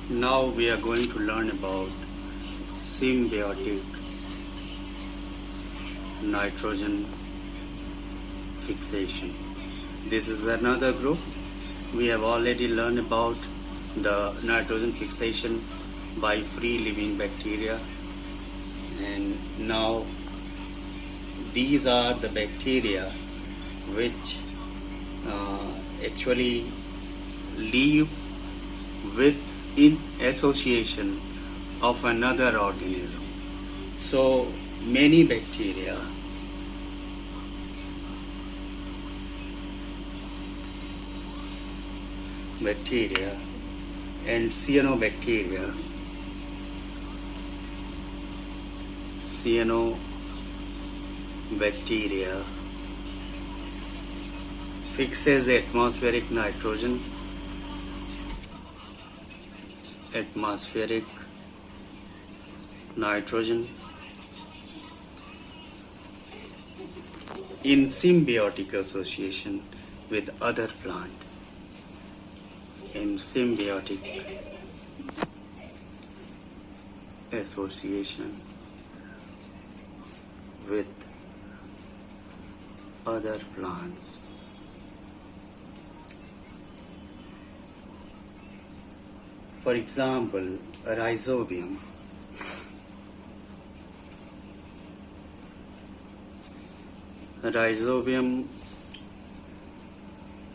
Now we are going to learn about symbiotic nitrogen fixation. This is another group. We have already learned about the nitrogen fixation by free living bacteria, and now these are the bacteria which actually live in association of another organism. So many bacteria and cyanobacteria fixes atmospheric nitrogen in symbiotic association with other plant. In symbiotic association with other plants. For example, rhizobium.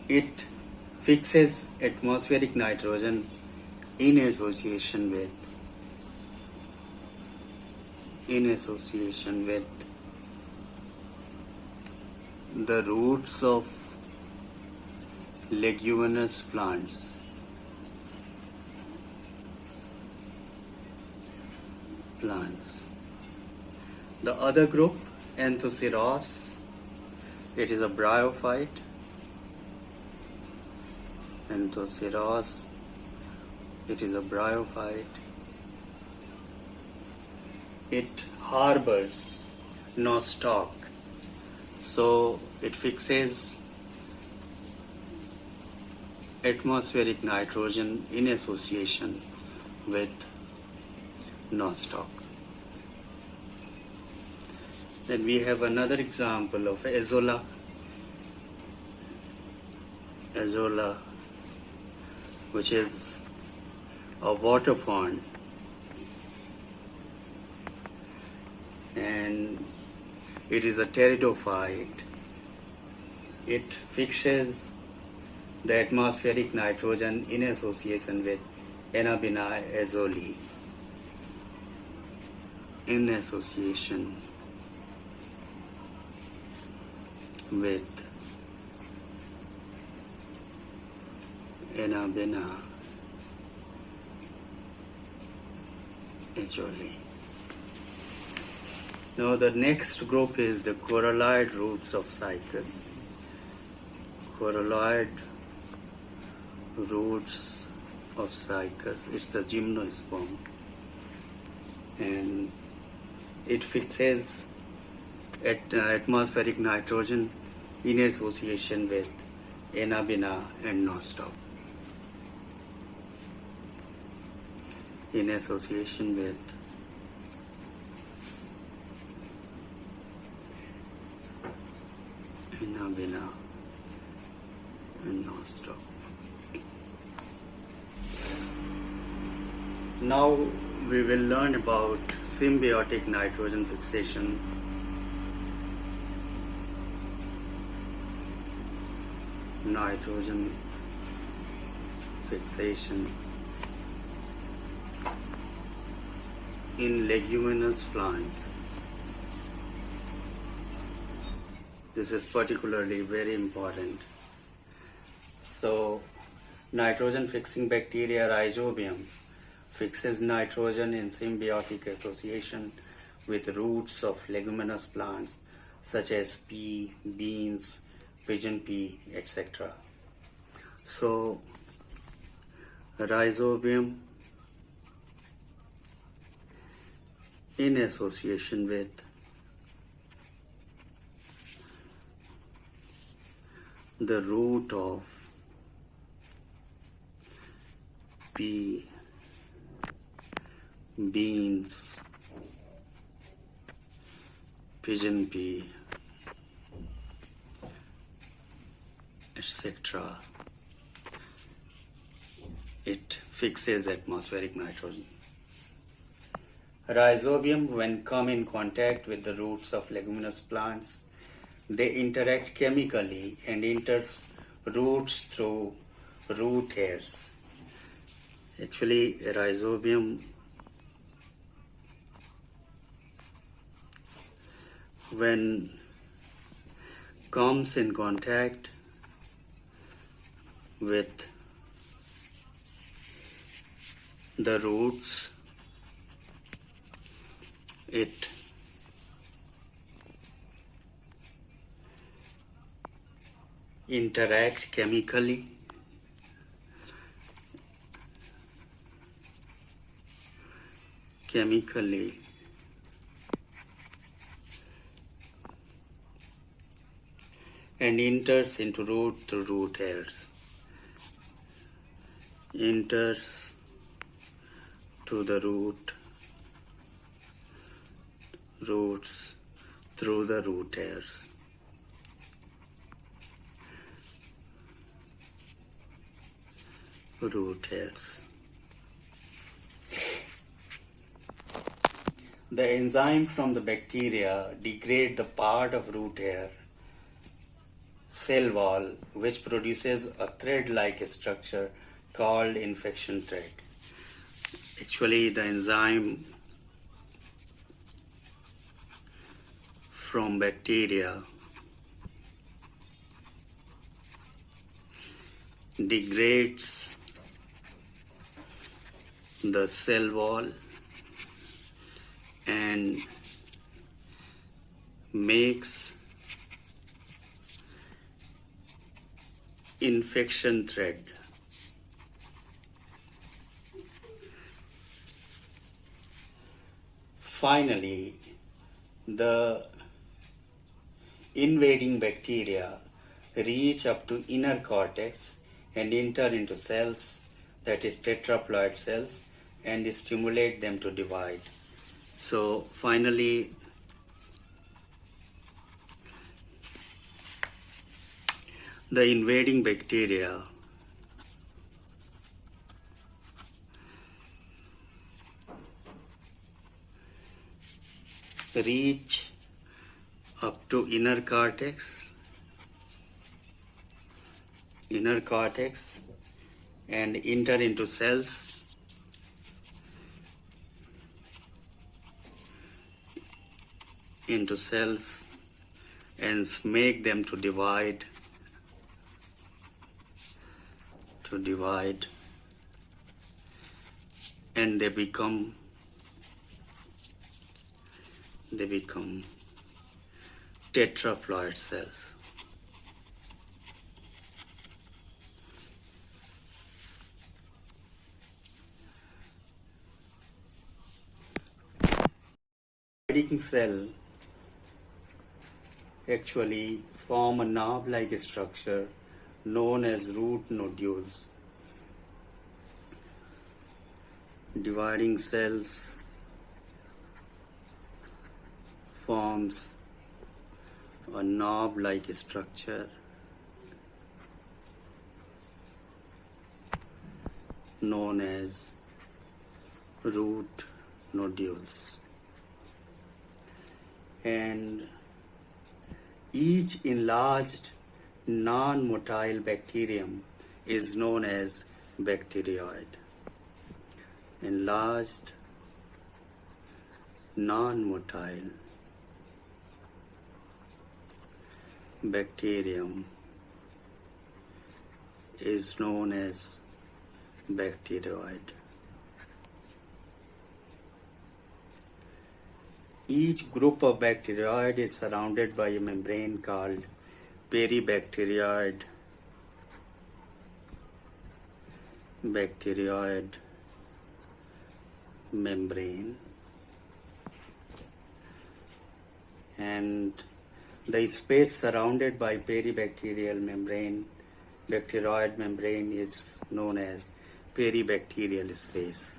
It fixes atmospheric nitrogen in association with the roots of leguminous plants. The other group, Anthoceros, it is a bryophyte. It harbors no stalk, so it fixes atmospheric nitrogen in association with nostoc. Then we have another example of azolla, which is a water fawn, and it is a pteridophyte. It fixes the atmospheric nitrogen in association with Anabaena azole. In association with Anabaena azole. Now the next group is the coralloid roots of cycas. It's a gymnosperm, and it fixes atmospheric nitrogen in association with Anabaena and nostoc. In association with Anabaena and nostoc. Now we will learn about symbiotic nitrogen fixation. In leguminous plants. This is particularly very important. So, nitrogen fixing bacteria Rhizobium fixes nitrogen in symbiotic association with roots of leguminous plants such as pea, beans, pigeon pea, etc. So, Rhizobium in association with the root of pea beans, pigeon pea, etc. It fixes atmospheric nitrogen. Rhizobium, when come in contact with the roots of leguminous plants, they interact chemically and enters roots through root hairs. Actually, rhizobium, when comes in contact with the roots, it interact chemically and enters into root through root hairs. Enters to the roots through the root hairs. The enzyme from the bacteria degrade the part of root hair cell wall which produces a thread-like structure called infection thread. Actually, the enzyme from bacteria degrades the cell wall and makes infection thread. Finally, the invading bacteria reach up to inner cortex and enter into cells, that is tetraploid cells, and stimulate them to divide. So finally, the invading bacteria reach up to inner cortex and enter into cells and make them to divide and they become tetraploid cells. Dividing cell actually form a knob-like structure known as root nodules. Dividing cells forms a knob-like structure known as root nodules, and each enlarged non-motile bacterium is known as bacteroid. Enlarged non-motile bacterium is known as bacteroid. Each group of bacteroid is surrounded by a membrane called peribacteroid membrane, and the space surrounded by peribacterial membrane, bacteroid membrane, is known as peribacterial space.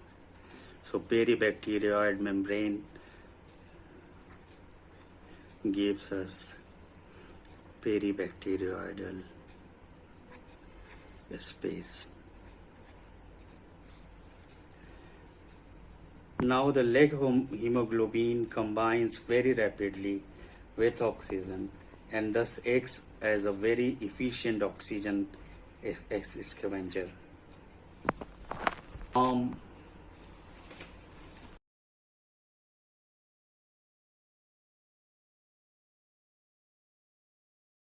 So peribacterioid membrane gives us peribacterioidal space. Now the leg hemoglobin combines very rapidly with oxygen and thus acts as a very efficient oxygen scavenger.